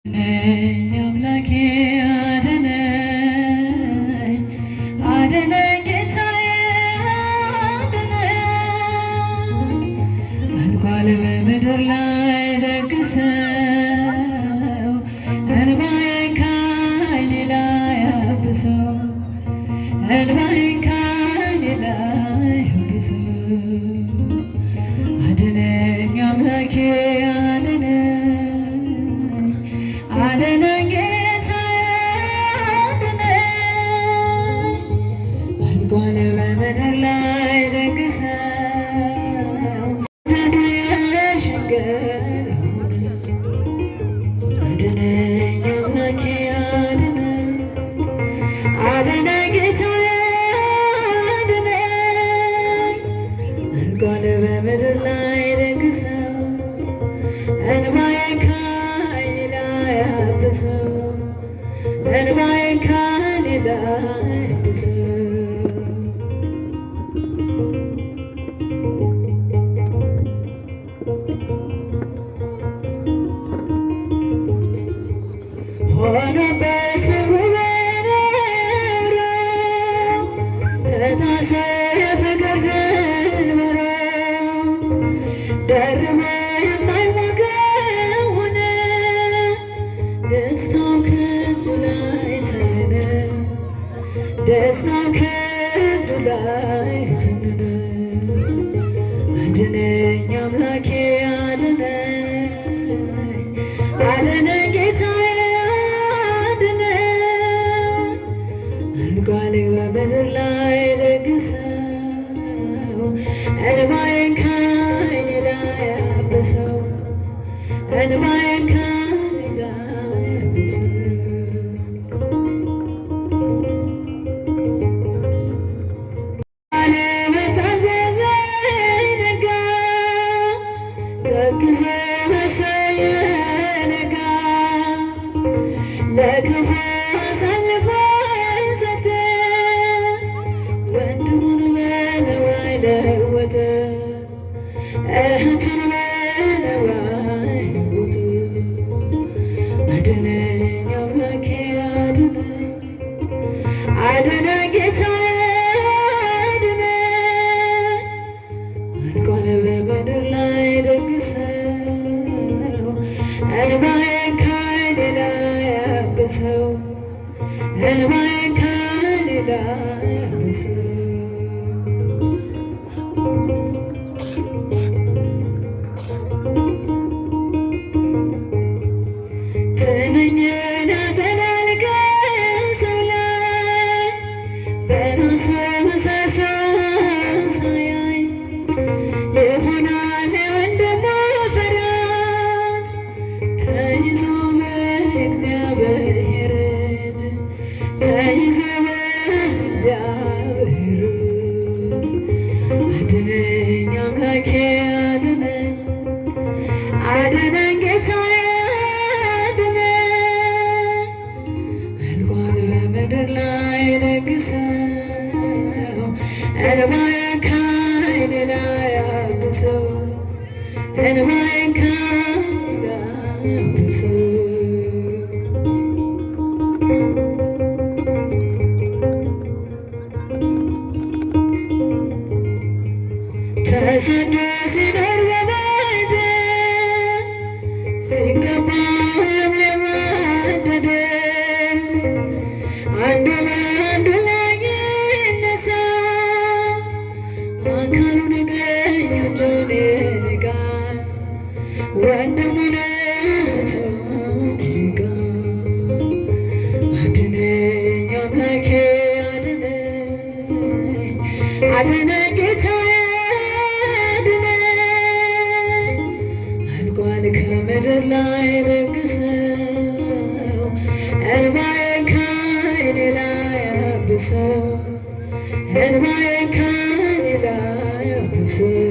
ነኝ አምላኬ አድነኝ፣ አድነኝ ጌታዬ አድነኝ። አልቋል በምድር ላይ ደግ ሰው፣ እንባዬን ከዓይኔ ላይ አብሰው፣ እንባዬን ከዓይኔ ላይ አብሰው። አድነኝ አምላኬ አድነኝ ጌታዬ አድነኝ። አልቋል በምድር ላይ ደግ ሰው፣ የሸገር ሆነ። አድነኝ አምላኬ አድነኝ፣ አድነኝ ጌታዬ አድነኝ። አልቋል በምድር ላይ ደግ ሰው፣ እንባዬን ከዓይኔ ላይ አብሰው፣ እንባዬን ከዓይኔ ላይ አብሰው። ሆነበት ውበኔሮ ተጣሰ የፍቅር ድንበሮ፣ ደርቦ የማይሞቀው ሆነ፣ ደስታው ከእጁ ላይ ተነነ፣ ደስታው ከእጁ ላይ ተነነ። አድነኝ አምላኬ አድነኝ፣ አድነኝ ጌታዬ አድነኝ። አልቋል በምድር ላይ ደግ ሰው፣ እንባዬን ከዓይኔ ላይ አብሰው፣ እንባዬን ከዓይኔ ላይ አብሰው። ተክዞ መሸየ ነጋ፣ ለክፉ አሳልፎ ሰጠ፣ ወንድሙን በነዋይ ለወጠ፣ እህቱን በነዋይ ለወጠ። አድነኝ አምላኬ አድነኝ፣ አድነኝ ጌታዬ አድነኝ። አልቋል በምድር ላይ ደግ ሰው፣ እንባዬን ከዓይኔ ላይ አብሰው፣ እንባዬን ከዓይኔ ላይ አብሰው። ትንኝን ያጠናል ከሰው ላይ በራሱ ምሰሶ ሳያይ፣ ይሆናል ወንድሙ ፈራጅ ተይዞ በእግዚአብሔር እጅ፣ ተይዞ በእግዚአብሔር እጅ። አድነኝ አምላኬ አድነኝ፣ አድነኝ ጌታዬ አድነኝ። አልቋል በምድር ላይ ደግ ሰው፣ እንባዬን ከዓይኔ ላይ አብሰው፣ እንባዬን ከዓይኔ ላይ አብሰው። ተሰዶ ሲኖር በባዕድ፣ ሲገባውም ሊዋደድ፣ አንዱ በአንዱ ላይ ይነሳ፣ አካሉን ቀኝ እጁን ይነቃል፣ ወንድሙን እህቱን ይንቃል። አድነኝ አምላኬ አድነኝ፣ አድነኝ ጌታዬ አድነኝ። አልቋል ከምድር ላይ ደግ ሰው፣ እንባዬን ከዓይኔ ላይ አብሰው፣ እንባዬን ከዓይኔ ላይ አብሰው።